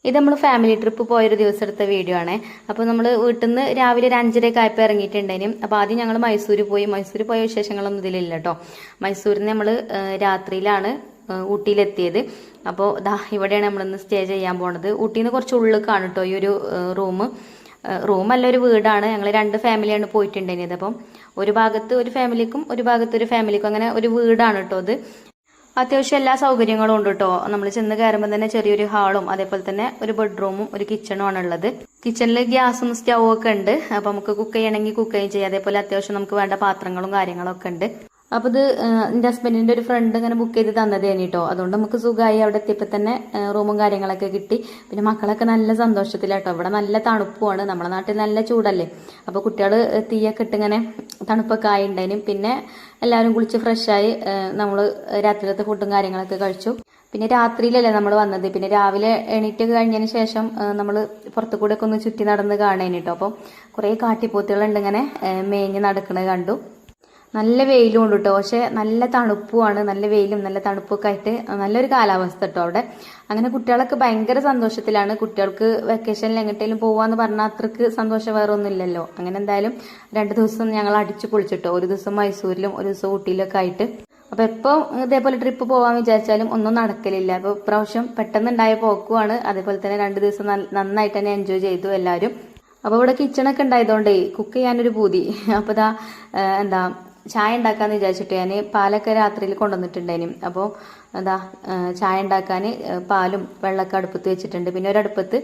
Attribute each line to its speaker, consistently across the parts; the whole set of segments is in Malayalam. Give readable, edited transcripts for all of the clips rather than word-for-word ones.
Speaker 1: ഇത് നമ്മൾ ഫാമിലി ട്രിപ്പ് പോയൊരു ദിവസം എടുത്ത വീഡിയോ ആണ്. അപ്പോൾ നമ്മൾ വീട്ടിൽ നിന്ന് രാവിലെ ഒരു 5:30 ആയപ്പോൾ ഇറങ്ങിയിട്ടുണ്ടായിരുന്നു. അപ്പോൾ ആദ്യം ഞങ്ങൾ മൈസൂർ പോയ വിശേഷങ്ങളൊന്നും ഇതിലില്ല കേട്ടോ. മൈസൂരിൽ നിന്ന് നമ്മൾ രാത്രിയിലാണ് ഊട്ടിയിലെത്തിയത്. അപ്പോൾ ഇവിടെയാണ് നമ്മളിന്ന് സ്റ്റേ ചെയ്യാൻ പോണത്. ഊട്ടിയിൽ നിന്ന് കുറച്ച് ഉള്ളിലേക്കാണ് കേട്ടോ ഈ ഒരു റൂമല്ല, ഒരു വീടാണ്. ഞങ്ങൾ 2 ഫാമിലിയാണ് പോയിട്ടുണ്ടായിരുന്നത്. അപ്പം ഒരു ഭാഗത്ത് ഒരു ഫാമിലിക്കും ഒരു ഭാഗത്ത് ഒരു ഫാമിലിക്കും അങ്ങനെ ഒരു വീടാണ് കേട്ടോ അത്. അത്യാവശ്യം എല്ലാ സൗകര്യങ്ങളും ഉണ്ട് കേട്ടോ. നമ്മൾ ചെന്ന് കയറുമ്പോൾ തന്നെ ചെറിയൊരു ഹാളും അതേപോലെ തന്നെ ഒരു ബെഡ്റൂമും ഒരു കിച്ചണും ആണ് ഉള്ളത്. കിച്ചണിൽ ഗ്യാസും സ്റ്റൗവും ഒക്കെ ഉണ്ട്. അപ്പൊ നമുക്ക് കുക്ക് ചെയ്യണമെങ്കിൽ കുക്ക് ചെയ്യാം. അതേപോലെ അത്യാവശ്യം നമുക്ക് വേണ്ട പാത്രങ്ങളും കാര്യങ്ങളൊക്കെ ഉണ്ട്. അപ്പൊ ഇത് എന്റെ ഹസ്ബൻഡിന്റെ ഒരു ഫ്രണ്ട് ഇങ്ങനെ ബുക്ക് ചെയ്ത് തന്നതേനി കേട്ടോ. അതുകൊണ്ട് നമുക്ക് സുഖമായി അവിടെ എത്തിയപ്പോൾ തന്നെ റൂമും കാര്യങ്ങളൊക്കെ കിട്ടി. പിന്നെ മക്കളൊക്കെ നല്ല സന്തോഷത്തിലാട്ടോ. ഇവിടെ നല്ല തണുപ്പുമാണ്, നമ്മുടെ നാട്ടിൽ നല്ല ചൂടല്ലേ. അപ്പൊ കുട്ടികൾ തീയൊക്കെ ഇട്ടിങ്ങനെ തണുപ്പൊക്കെ ആയിണ്ടായിരുന്നു. പിന്നെ എല്ലാവരും കുളിച്ച് ഫ്രഷായി നമ്മൾ രാത്രിയിലത്തെ ഫുഡും കാര്യങ്ങളൊക്കെ കഴിച്ചു. പിന്നെ രാത്രിയിലല്ലേ നമ്മൾ വന്നത്. പിന്നെ രാവിലെ എണീറ്റ് കഴിഞ്ഞതിന് ശേഷം നമ്മൾ പുറത്തു കൂടെ ഒക്കെ ഒന്ന് ചുറ്റി നടന്ന് കാണാനിട്ടോ. അപ്പം കുറേ കാട്ടിപ്പോത്തുകളുണ്ട് ഇങ്ങനെ മേഞ്ഞ് നടക്കുന്നത് കണ്ടു. നല്ല വെയിലും ഉണ്ട് കേട്ടോ. പക്ഷെ നല്ല തണുപ്പുമാണ്. നല്ല വെയിലും നല്ല തണുപ്പൊക്കെ ആയിട്ട് നല്ലൊരു കാലാവസ്ഥ കേട്ടോ അവിടെ. അങ്ങനെ കുട്ടികളൊക്കെ ഭയങ്കര സന്തോഷത്തിലാണ്. കുട്ടികൾക്ക് വെക്കേഷനിൽ എങ്ങോട്ടേലും പോവാന്ന് പറഞ്ഞാൽ അത്രക്ക് സന്തോഷം വേറെ ഒന്നും ഇല്ലല്ലോ. അങ്ങനെ എന്തായാലും 2 ദിവസം ഞങ്ങൾ അടിച്ചു പൊളിച്ചിട്ടോ. ഒരു ദിവസം മൈസൂരിലും ഒരു ദിവസം ഊട്ടിയിലൊക്കെ ആയിട്ട്. അപ്പൊ എപ്പോൾ ഇതേപോലെ ട്രിപ്പ് പോവാന്ന് വിചാരിച്ചാലും ഒന്നും നടക്കലില്ല. അപ്പൊ ഇപ്രാവശ്യം പെട്ടെന്നുണ്ടായ പോക്കുമാണ്. അതേപോലെ തന്നെ 2 ദിവസം നന്നായിട്ട് തന്നെ എൻജോയ് ചെയ്തു എല്ലാവരും. അപ്പൊ ഇവിടെ കിച്ചണൊക്കെ ഉണ്ടായതുകൊണ്ടേ കുക്ക് ചെയ്യാനൊരു പൂതി. അപ്പൊ ചായ ഉണ്ടാക്കാന്ന് വിചാരിച്ചിട്ട് ഞാൻ പാലൊക്കെ രാത്രിയിൽ കൊണ്ടുവന്നിട്ടുണ്ടായിരുന്നു. അപ്പോൾ ചായ ഉണ്ടാക്കാൻ പാലും വെള്ളമൊക്കെ അടുപ്പത്ത് വെച്ചിട്ടുണ്ട്. പിന്നെ ഒരടുപ്പത്ത്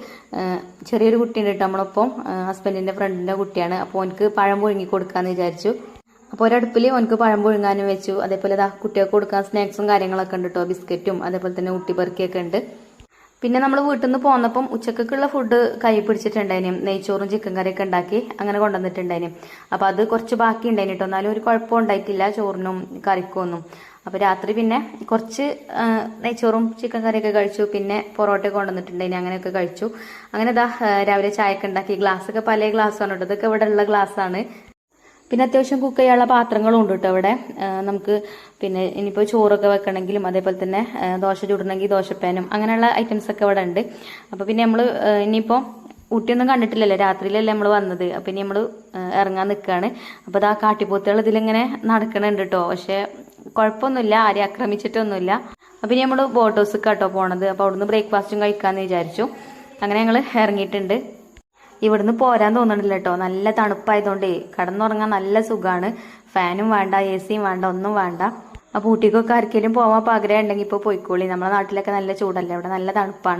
Speaker 1: ചെറിയൊരു കുട്ടിയുണ്ട് കേട്ടോ നമ്മളൊപ്പം, ഹസ്ബൻഡിന്റെ ഫ്രണ്ടിന്റെ കുട്ടിയാണ്. അപ്പോൾ ഓനക്ക് പഴം പുഴുങ്ങി കൊടുക്കാന്ന് വിചാരിച്ചു. അപ്പോൾ ഒരടുപ്പിൽ ഓനക്ക് പഴം പുഴുങ്ങാനും വെച്ചു. അതേപോലെ കുട്ടികൾക്ക് കൊടുക്കാൻ സ്നാക്സും കാര്യങ്ങളൊക്കെ ഉണ്ട് കേട്ടോ. ബിസ്ക്കറ്റും അതേപോലെ തന്നെ ഊട്ടിപ്പറുക്കിയൊക്കെ ഉണ്ട്. പിന്നെ നമ്മൾ വീട്ടിൽ നിന്ന് പോന്നപ്പം ഉച്ചക്കുള്ള ഫുഡ് കൈ പിടിച്ചിട്ടുണ്ടായിരുന്നു. നെയ്ച്ചോറും ചിക്കൻ കറിയൊക്കെ ഉണ്ടാക്കി അങ്ങനെ കൊണ്ടുവന്നിട്ടുണ്ടായിരുന്നു. അപ്പൊ അത് കുറച്ച് ബാക്കി ഉണ്ടായിരുന്നു കേട്ടോ. എന്നാലും ഒരു കുഴപ്പം ഉണ്ടായിട്ടില്ല ചോറിനും കറിക്കും ഒന്നും. അപ്പൊ രാത്രി പിന്നെ കുറച്ച് നെയ്ച്ചോറും ചിക്കൻ കറിയൊക്കെ കഴിച്ചു. പിന്നെ പൊറോട്ട കൊണ്ടുവന്നിട്ടുണ്ടായിരുന്നു, അങ്ങനെയൊക്കെ കഴിച്ചു. അങ്ങനെ രാവിലെ ചായയൊക്കെ ഉണ്ടാക്കി. ഗ്ലാസ്സൊക്കെ പല ഗ്ലാസ്സാണ് കേട്ടോ. ഇതൊക്കെ ഇവിടെ ഉള്ള ഗ്ലാസ്സാണ്. പിന്നെ അത്യാവശ്യം കുക്ക് ചെയ്യാനുള്ള പാത്രങ്ങളും ഉണ്ട് കേട്ടോ ഇവിടെ നമുക്ക്. പിന്നെ ഇനിയിപ്പോൾ ചോറൊക്കെ വെക്കണമെങ്കിലും അതേപോലെ തന്നെ ദോശ ചുടണമെങ്കിൽ ദോശപ്പാനും അങ്ങനെയുള്ള ഐറ്റംസ് ഒക്കെ ഇവിടെ ഉണ്ട്. അപ്പോൾ പിന്നെ നമ്മൾ ഇനിയിപ്പോൾ ഊട്ടിയൊന്നും കണ്ടിട്ടില്ലല്ലോ, രാത്രിയിലല്ലേ നമ്മൾ വന്നത്. അപ്പം ഇനി നമ്മൾ ഇറങ്ങാൻ നിൽക്കുകയാണ്. അപ്പോൾ കാട്ടിപ്പോത്തുകൾ ഇതിലിങ്ങനെ നടക്കണുണ്ട് കേട്ടോ. പക്ഷെ കുഴപ്പമൊന്നുമില്ല, ആരെയും ആക്രമിച്ചിട്ടൊന്നുമില്ല. അപ്പം ഇനി നമ്മൾ ബോട്ട് ഹൗസിൽ കേട്ടോ പോണത്. അപ്പോൾ അവിടുന്ന് ബ്രേക്ക്ഫാസ്റ്റും കഴിക്കാമെന്ന് വിചാരിച്ചു. അങ്ങനെ ഞങ്ങൾ ഇറങ്ങിയിട്ടുണ്ട്. ഇവിടുന്ന് പോരാൻ തോന്നണില്ല കേട്ടോ. നല്ല തണുപ്പായതുകൊണ്ടേ കിടന്നുറങ്ങാൻ നല്ല സുഖമാണ്. ഫാനും വേണ്ട, AC-യും വേണ്ട, ഒന്നും വേണ്ട. അപ്പോൾ ഊട്ടിക്കൊക്കെ ആർക്കെങ്കിലും പോവാൻ ആഗ്രഹം ഉണ്ടെങ്കിൽ ഇപ്പോൾ പോയിക്കോളി. നമ്മുടെ നാട്ടിലൊക്കെ നല്ല ചൂടല്ലേ, അവിടെ നല്ല തണുപ്പാണ്.